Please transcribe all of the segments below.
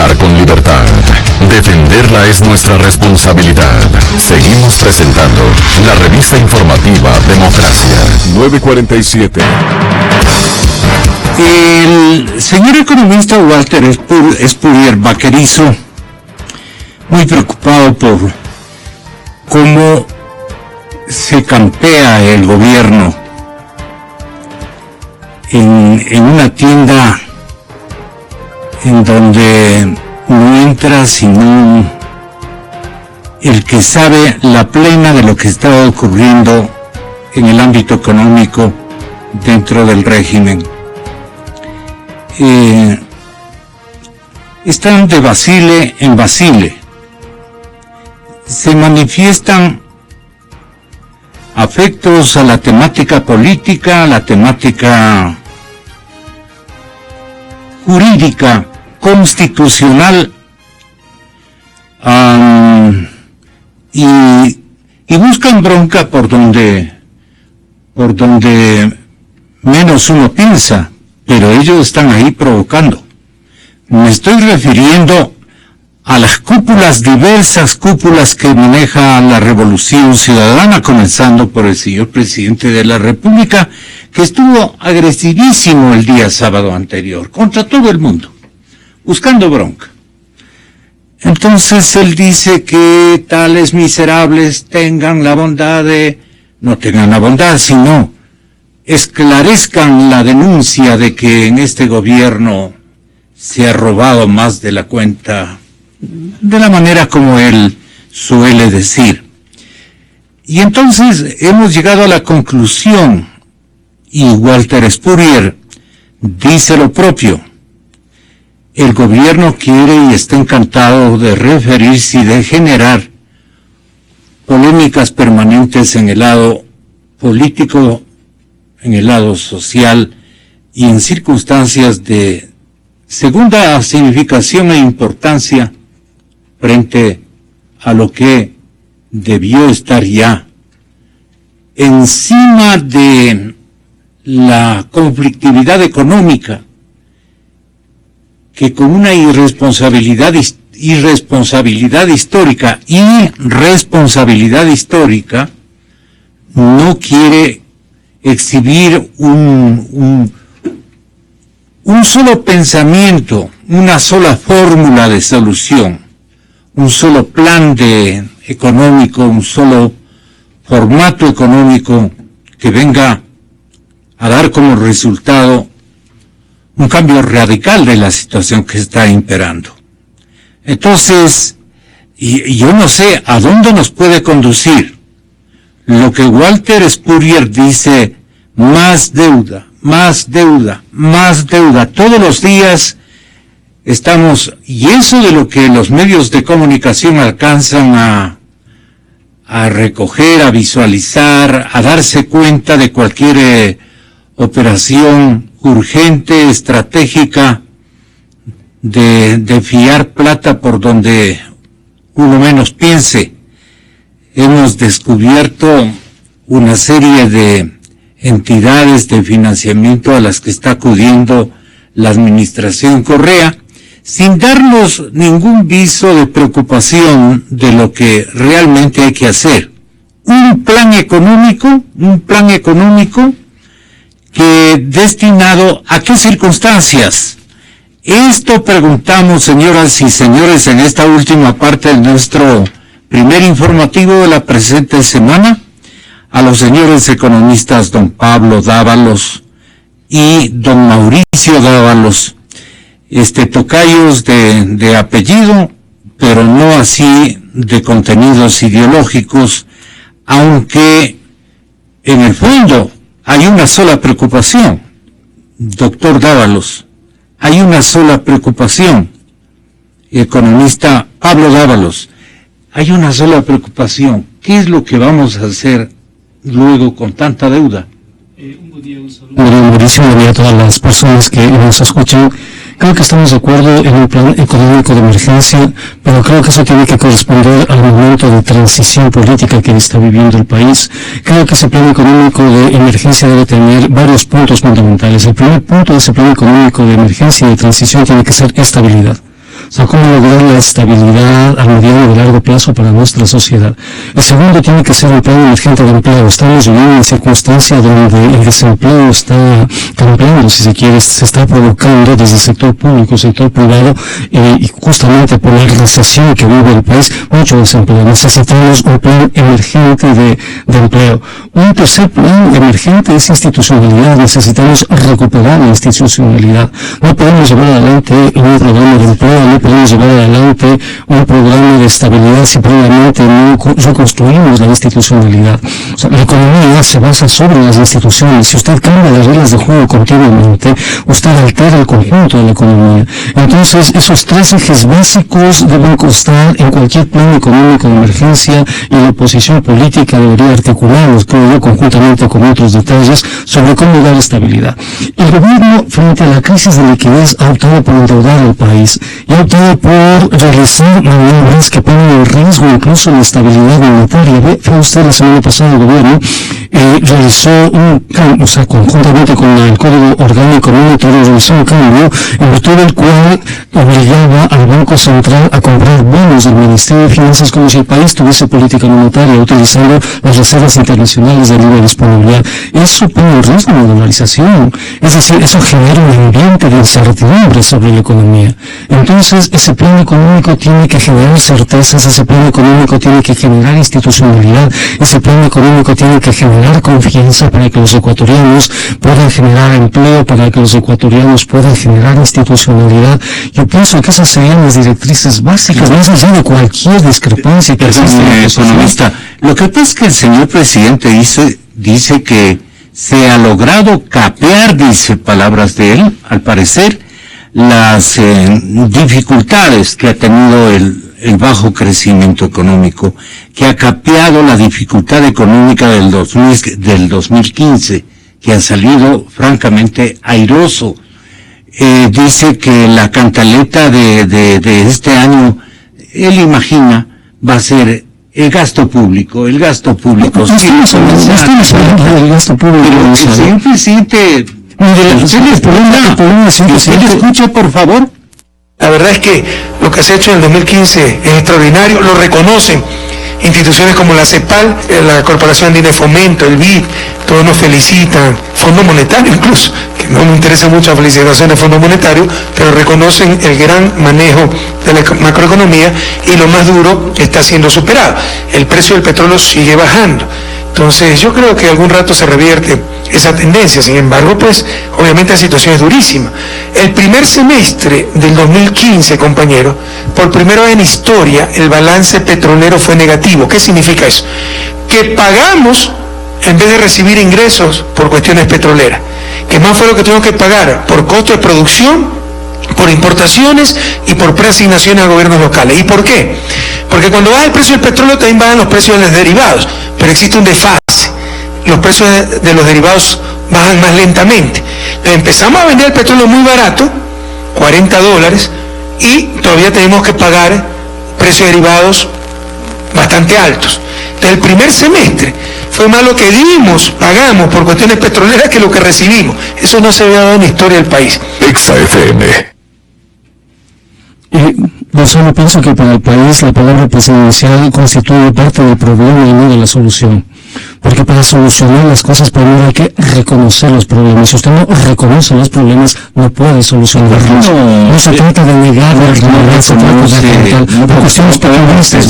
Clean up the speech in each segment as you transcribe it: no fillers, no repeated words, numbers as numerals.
opinar con libertad. Defenderla es nuestra responsabilidad. Seguimos presentando la revista informativa Democracia. 9:47. El señor economista Walter Spurrier Vaquerizo, muy preocupado por cómo se campea el gobierno en una tienda en donde no entra sino el que sabe la plena de lo que está ocurriendo en el ámbito económico dentro del régimen. Están de vacile en vacile. Se manifiestan afectos a la temática política, a la temática jurídica, constitucional, y buscan bronca por donde menos uno piensa, pero ellos están ahí provocando. Me estoy refiriendo a las cúpulas, diversas cúpulas que maneja la Revolución Ciudadana, comenzando por el señor presidente de la República, que estuvo agresivísimo el día sábado anterior, contra todo el mundo, buscando bronca. Entonces él dice que tales miserables tengan la bondad no tengan la bondad, sino esclarezcan la denuncia de que en este gobierno se ha robado más de la cuenta, de la manera como él suele decir. Y entonces hemos llegado a la conclusión, y Walter Spurrier dice lo propio: el gobierno quiere y está encantado de referirse y de generar polémicas permanentes en el lado político, en el lado social y en circunstancias de segunda significación e importancia frente a lo que debió estar ya encima de la conflictividad económica, que con una irresponsabilidad histórica no quiere exhibir un solo pensamiento, una sola fórmula de solución, un solo plan económico, un solo formato económico que venga a dar como resultado un cambio radical de la situación que está imperando. Entonces, y yo no sé a dónde nos puede conducir lo que Walter Spurrier dice: más deuda, más deuda, más deuda. Todos los días estamos, y eso de lo que los medios de comunicación alcanzan a recoger, a visualizar, a darse cuenta de cualquier operación urgente, estratégica, de fiar plata por donde uno menos piense. Hemos descubierto una serie de entidades de financiamiento a las que está acudiendo la administración Correa, sin darnos ningún viso de preocupación de lo que realmente hay que hacer. Un plan económico que destinado a qué circunstancias. Esto preguntamos, señoras y señores, en esta última parte de nuestro primer informativo de la presente semana, a los señores economistas don Pablo Dávalos y don Mauricio Dávalos, tocayos de apellido, pero no así de contenidos ideológicos, aunque en el fondo hay una sola preocupación, doctor Dávalos, hay una sola preocupación, economista Pablo Dávalos, hay una sola preocupación. ¿Qué es lo que vamos a hacer luego con tanta deuda? Un buen día, un saludo. Mauricio, y a todas las personas que nos escuchan. Creo que estamos de acuerdo en un plan económico de emergencia, pero creo que eso tiene que corresponder al momento de transición política que está viviendo el país. Creo que ese plan económico de emergencia debe tener varios puntos fundamentales. El primer punto de ese plan económico de emergencia y de transición tiene que ser estabilidad. O sea, cómo lograr la estabilidad a mediano y largo plazo para nuestra sociedad. El segundo tiene que ser un plan emergente de empleo. Estamos viviendo en circunstancias donde el desempleo está cambiando, si se quiere, se está provocando desde el sector público, sector privado, y justamente por la recesión que vive el país, mucho desempleo. Necesitamos un plan emergente de empleo. Un tercer plan emergente es institucionalidad. Necesitamos recuperar la institucionalidad. No podemos llevar adelante un programa de empleo, no podemos llevar adelante un programa de estabilidad si previamente no reconstruimos la institucionalidad. O sea, la economía se basa sobre las instituciones. Si usted cambia las reglas de juego continuamente, usted altera el conjunto de la economía. Entonces, esos tres ejes básicos deben constar en cualquier plan económico de emergencia, y la oposición política debería articularlos, creo yo, conjuntamente con otros detalles sobre cómo dar estabilidad. El gobierno, frente a la crisis de liquidez, ha optado por endeudar al país y ha optado por realizar maniobras que ponen en riesgo incluso la estabilidad monetaria. Fue usted la semana pasada, el gobierno realizó conjuntamente con el Código Orgánico Monetario, realizó un cambio en virtud del cual obligaba al Banco Central a comprar bonos del Ministerio de Finanzas como si el país tuviese política monetaria, utilizando las reservas internacionales de libre disponibilidad. Eso pone en riesgo la dolarización. Es decir, eso genera un ambiente de incertidumbre sobre la economía. Entonces, ese plan económico tiene que generar certezas, ese plan económico tiene que generar institucionalidad, ese plan económico tiene que generar confianza para que los ecuatorianos puedan generar empleo, para que los ecuatorianos puedan generar institucionalidad. Yo pienso que esas serían las directrices básicas, más allá de cualquier discrepancia que existe. Economista, lo que pasa es que el señor presidente dice que se ha logrado capear, dice, palabras de él, al parecer, las dificultades que ha tenido el bajo crecimiento económico, que ha capeado la dificultad económica del 2015, que ha salido francamente airoso. Dice que la cantaleta de este año, él imagina, va a ser el gasto público. El gasto público. Estamos hablando del gasto público. Pero el señor presidente, ¿usted escucha, por favor? La verdad es que lo que se ha hecho en el 2015 es extraordinario, lo reconocen instituciones como la CEPAL, la Corporación Andina de Fomento, el BID, todos nos felicitan, Fondo Monetario incluso, que no me interesa mucho la felicitación del Fondo Monetario, pero reconocen el gran manejo de la macroeconomía, y lo más duro está siendo superado. El precio del petróleo sigue bajando. Entonces yo creo que algún rato se revierte esa tendencia. Sin embargo, pues obviamente la situación es durísima. El primer semestre del 2015, compañero, por primera vez en historia, el balance petrolero fue negativo. ¿Qué significa eso? Que pagamos en vez de recibir ingresos por cuestiones petroleras. Que más fue lo que tuvimos que pagar por costo de producción, por importaciones y por preasignaciones a gobiernos locales. ¿Y por qué? Porque cuando baja el precio del petróleo también bajan los precios de los derivados, pero existe un desfase. Los precios de los derivados bajan más lentamente. Entonces empezamos a vender el petróleo muy barato, $40, y todavía tenemos que pagar precios de derivados bastante altos. Entonces el primer semestre fue más lo que pagamos por cuestiones petroleras que lo que recibimos. Eso no se había dado en la historia del país. Exa FM. Yo solo pienso que para el país la palabra presidencial constituye parte del problema y no de la solución. Porque para solucionar las cosas primero hay que reconocer los problemas. Si usted no reconoce los problemas, no puede solucionarlos. No se trata de negar la realidad, se trata de afrontar por cuestiones populistas.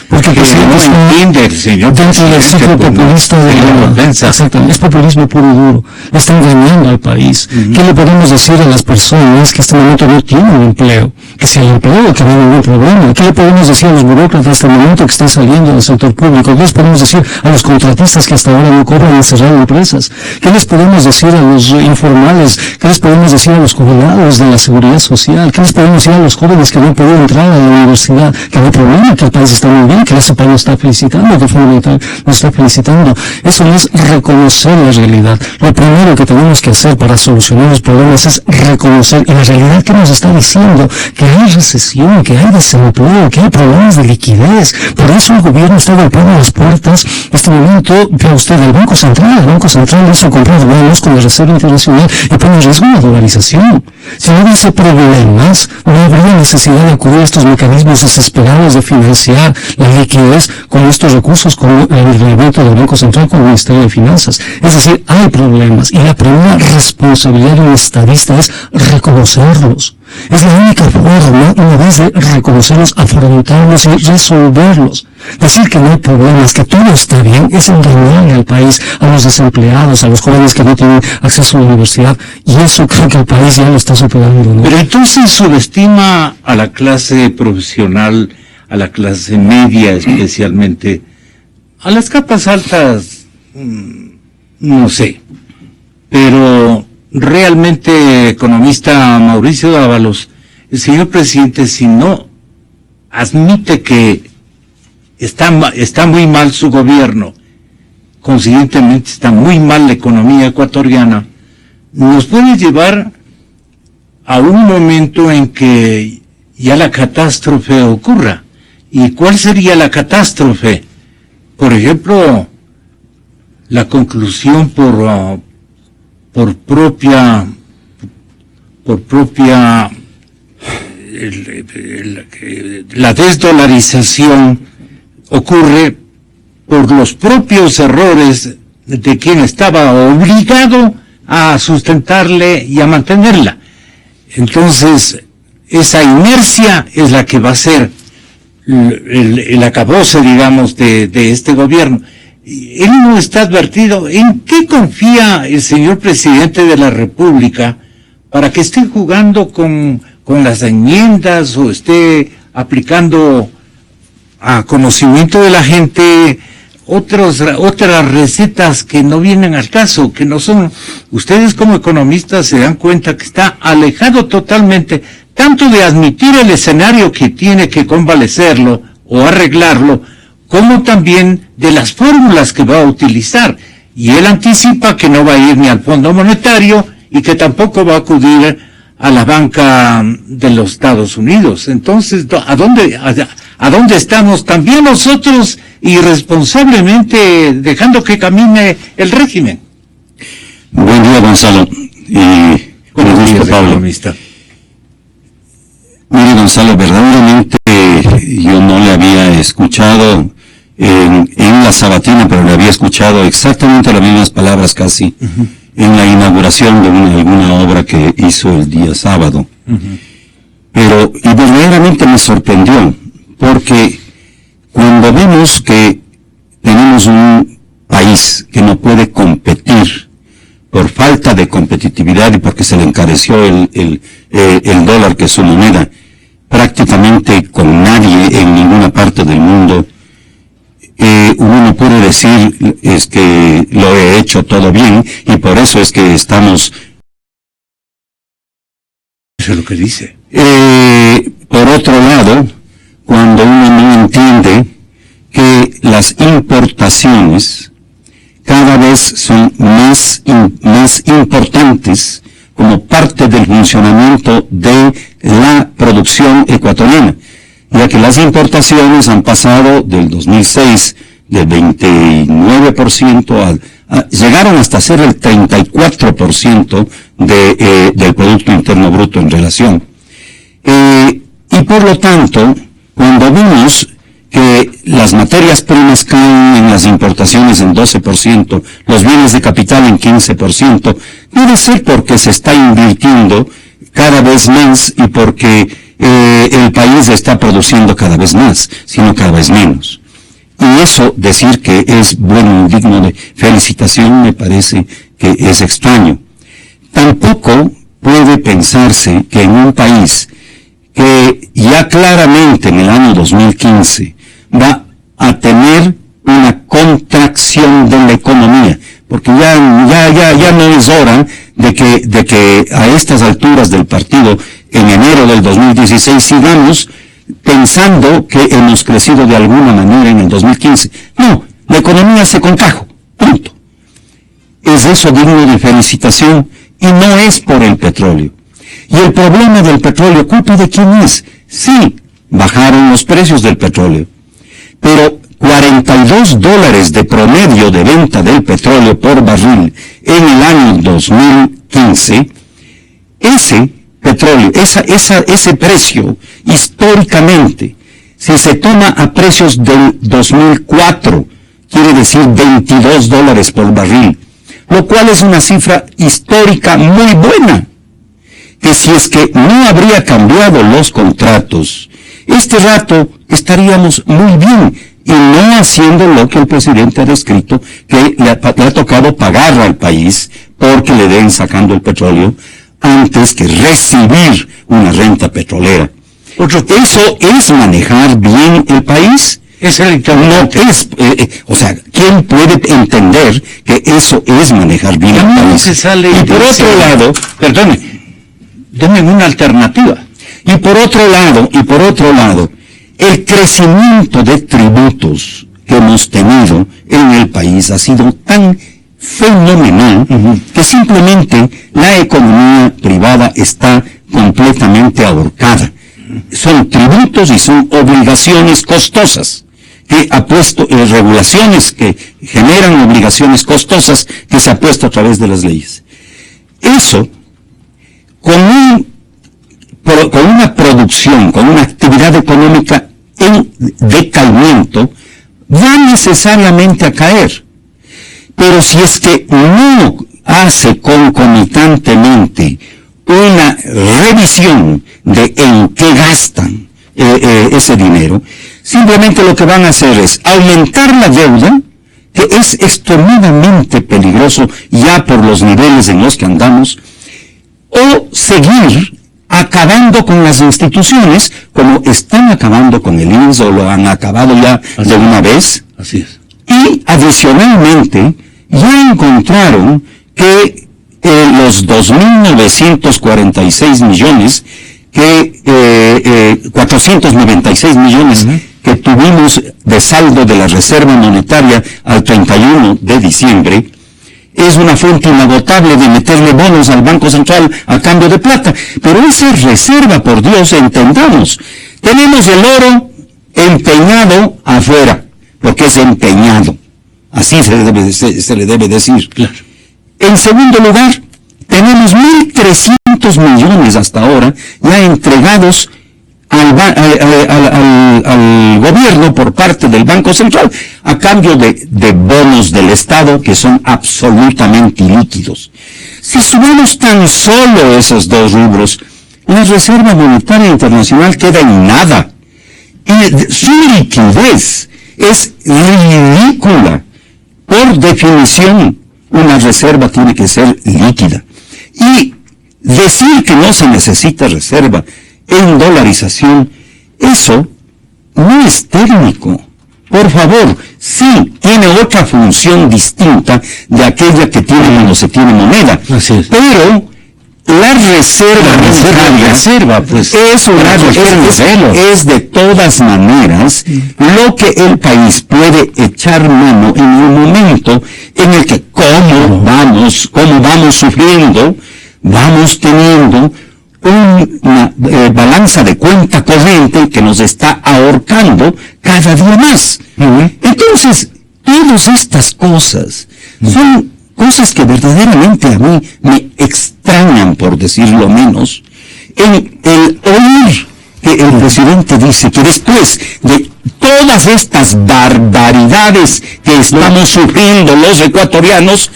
Porque el presidente está dentro del ciclo populista de la exactamente, es populismo puro y duro. Le está engañando al país. ¿Qué le podemos decir a las personas que en este momento no tienen empleo? Que si hay empleo, que no hay ningún problema. ¿Qué le podemos decir a los burócratas en este momento que están saliendo del sector público? ¿Qué les podemos decir a los contratistas que hasta ahora no cobran y cerraron empresas? ¿Qué les podemos decir a los informales? ¿Qué les podemos decir a los jubilados de la seguridad social? ¿Qué les podemos decir a los jóvenes que no pueden entrar a la universidad? Que no hay problema, que el país está muy bien, que la CEPAL nos está felicitando, que el Fondo Monetario nos está felicitando. Eso es reconocer la realidad. Lo primero que tenemos que hacer para solucionar los problemas es reconocer, y la realidad que nos está diciendo que hay recesión, que hay desempleo, que hay problemas de liquidez. Por eso el gobierno está golpeando las puertas. En este momento, vea usted, el Banco Central hizo comprar bonos con la Reserva Internacional y pone en riesgo la dolarización. Si no hubiese problemas, no habría necesidad de acudir a estos mecanismos desesperados de financiar la liquidez con estos recursos, con el reglamento del Banco Central, con el Ministerio de Finanzas. Es decir, hay problemas, y la primera responsabilidad de un estadista es reconocerlos. Es la única forma, una vez de reconocerlos, afrontarlos y resolverlos. Decir que no hay problemas, que todo está bien, es engañar al país, a los desempleados, a los jóvenes que no tienen acceso a la universidad, y eso creo que el país ya lo está superando, ¿no? Pero entonces subestima a la clase profesional, a la clase media especialmente, a las capas altas, no sé, pero realmente, economista Mauricio Dávalos, el señor presidente, si no admite que está muy mal su gobierno, consiguientemente está muy mal la economía ecuatoriana, nos puede llevar a un momento en que ya la catástrofe ocurra. ¿Y cuál sería la catástrofe? Por ejemplo, la conclusión por propia la desdolarización ocurre por los propios errores de quien estaba obligado a sustentarle y a mantenerla. Entonces, esa inercia es la que va a ser el acabose, digamos, de este gobierno. Él no está advertido. ¿En qué confía el señor presidente de la República para que esté jugando con las enmiendas o esté aplicando a conocimiento de la gente otras recetas que no vienen al caso, que no son? Ustedes como economistas se dan cuenta que está alejado totalmente, tanto de admitir el escenario que tiene que convalecerlo o arreglarlo, como también de las fórmulas que va a utilizar. Y él anticipa que no va a ir ni al Fondo Monetario y que tampoco va a acudir a la banca de los Estados Unidos. Entonces, ¿a dónde estamos también nosotros irresponsablemente dejando que camine el régimen? Buen día, Gonzalo. Buenos días, economista. Mire, Gonzalo, verdaderamente yo no le había escuchado en la sabatina, pero le había escuchado exactamente las mismas palabras casi en la inauguración de alguna obra que hizo el día sábado. Y verdaderamente me sorprendió, porque cuando vemos que tenemos un país que no puede competir por falta de competitividad y porque se le encareció el dólar, que es su moneda, prácticamente con nadie en ninguna parte del mundo, uno no puede decir es que lo he hecho todo bien y por eso es que estamos. Eso es lo que dice. Por otro lado, cuando uno no entiende que las importaciones cada vez son más importantes como parte del funcionamiento de la producción ecuatoriana, ya que las importaciones han pasado del 2006 del 29% llegaron hasta ser el 34% del Producto Interno Bruto en relación. Y por lo tanto, cuando vimos que las materias primas caen en las importaciones en 12%, los bienes de capital en 15%, debe ser porque se está invirtiendo cada vez más y porque el país está produciendo cada vez más, sino cada vez menos. Y eso, decir que es bueno y digno de felicitación, me parece que es extraño. Tampoco puede pensarse que en un país que ya claramente en el año 2015 va a tener una contracción de la economía, porque ya no es hora de que a estas alturas del partido, en enero del 2016, sigamos pensando que hemos crecido de alguna manera en el 2015. No, la economía se contrajo, punto. Es eso digno de felicitación y no es por el petróleo. Y el problema del petróleo, ¿culpa de quién es? Sí, bajaron los precios del petróleo, pero $42 de promedio de venta del petróleo por barril en el año 2015, ese petróleo, ese precio, históricamente, si se toma a precios del 2004, quiere decir $22 por barril, lo cual es una cifra histórica muy buena, que si es que no habría cambiado los contratos, este rato estaríamos muy bien, y no haciendo lo que el presidente ha descrito, que le ha tocado pagar al país porque le den sacando el petróleo, antes que recibir una renta petrolera. ¿Eso es manejar bien el país? Es el No es, o sea, ¿quién puede entender que eso es manejar bien el país? Y por otro lado, perdone, denme una alternativa. Y por otro lado, el crecimiento de tributos que hemos tenido en el país ha sido tan fenomenal que simplemente la economía privada está completamente ahorcada. Son tributos y son obligaciones costosas que ha puesto, regulaciones que generan obligaciones costosas que se ha puesto a través de las leyes. Eso, con una producción, con una actividad económica en decaimiento, va necesariamente a caer. Pero si es que no hace concomitantemente una revisión de en qué gastan ese dinero, simplemente lo que van a hacer es aumentar la deuda, que es extremadamente peligroso ya por los niveles en los que andamos, o seguir acabando con las instituciones, como están acabando con el INS, o lo han acabado ya de una vez. Así es. Y adicionalmente, ya encontraron que los 2.946 millones, 496 millones que tuvimos de saldo de la Reserva Monetaria al 31 de diciembre, es una fuente inagotable de meterle bonos al Banco Central a cambio de plata. Pero esa reserva, por Dios, entendamos, tenemos el oro empeñado afuera, porque es empeñado. Así se le debe decir. Claro. En segundo lugar, tenemos 1.300 millones hasta ahora ya entregados al gobierno por parte del Banco Central, a cambio de bonos del Estado que son absolutamente ilíquidos. Si sumamos tan solo esos dos rubros, la Reserva Monetaria Internacional queda en nada. Y su liquidez es ridícula. Por definición, una reserva tiene que ser líquida. Y decir que no se necesita reserva en dolarización, eso no es técnico. Por favor, sí, tiene otra función distinta de aquella que tiene cuando se tiene moneda. Así es. Pero la reserva es de todas maneras lo que el país puede echar mano en el momento en el que, como vamos sufriendo, vamos teniendo una balanza de cuenta corriente que nos está ahorcando cada día más. Entonces, todas estas cosas son cosas que verdaderamente a mí me extrañan, por decirlo menos, en el oír que el presidente dice que después de todas estas barbaridades que estamos sufriendo los ecuatorianos,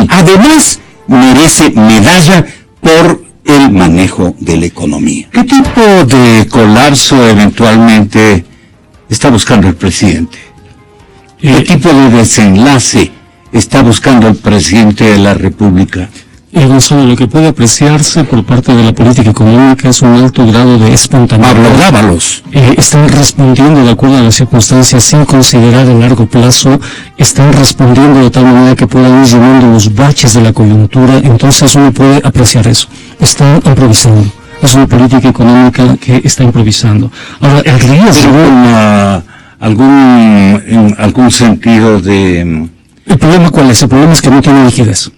además merece medalla por el manejo de la economía. ¿Qué tipo de colapso eventualmente está buscando el presidente? ¿Qué tipo de desenlace está buscando el presidente de la República? Gonzalo, lo que puede apreciarse por parte de la política económica es un alto grado de espontaneidad. Dávalos. Están respondiendo de acuerdo a las circunstancias sin considerar el largo plazo, están respondiendo de tal manera que puedan ir llenando los baches de la coyuntura, entonces uno puede apreciar eso. Están improvisando. Es una política económica que está improvisando. Ahora, el riesgo... ¿Algún sentido de...? ¿El problema cuál es? El problema es que no tiene liquidez.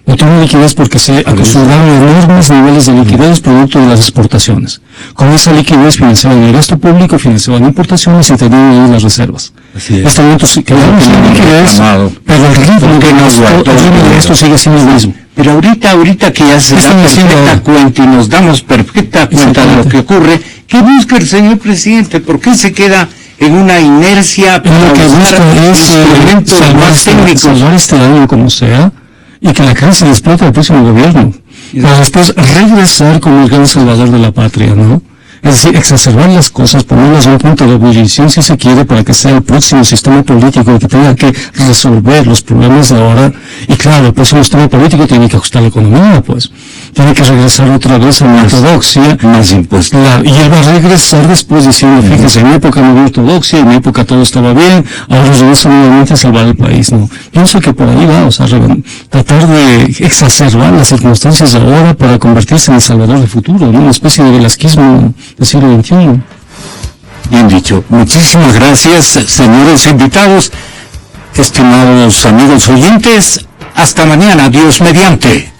No tiene liquidez porque se acostumbraron a enormes niveles de liquidez producto de las exportaciones. Con esa liquidez financiaban el gasto público, financiaban importaciones y tenían ahí las reservas. En este momento sí quedamos sin liquidez, pero el ritmo de esto sigue siendo el mismo. Pero ahorita que ya se da perfecta cuenta y nos damos perfecta cuenta de lo que ocurre, ¿qué busca el señor presidente? ¿Por qué se queda en una inercia para lo que busca es salvar este año como sea, y que la crisis explote al próximo gobierno, para después regresar como el gran salvador de la patria, ¿no? Es decir, exacerbar las cosas, ponerlas en un punto de ebullición si se quiere, para que sea el próximo sistema político que tenga que resolver los problemas de ahora. Y claro, el próximo sistema político tiene que ajustar la economía, pues. Tiene que regresar otra vez a la ortodoxia. Más impuestos. Claro, y él va a regresar después diciendo, fíjese, en mi época no había ortodoxia, en mi época todo estaba bien, ahora regresa nuevamente a salvar el país, ¿no? Pienso que por ahí va, o sea, tratar de exacerbar las circunstancias de ahora para convertirse en el salvador del futuro, ¿no? Una especie de velasquismo del siglo XXI. Bien dicho. Muchísimas gracias, señores invitados, estimados amigos oyentes. Hasta mañana, Dios mediante.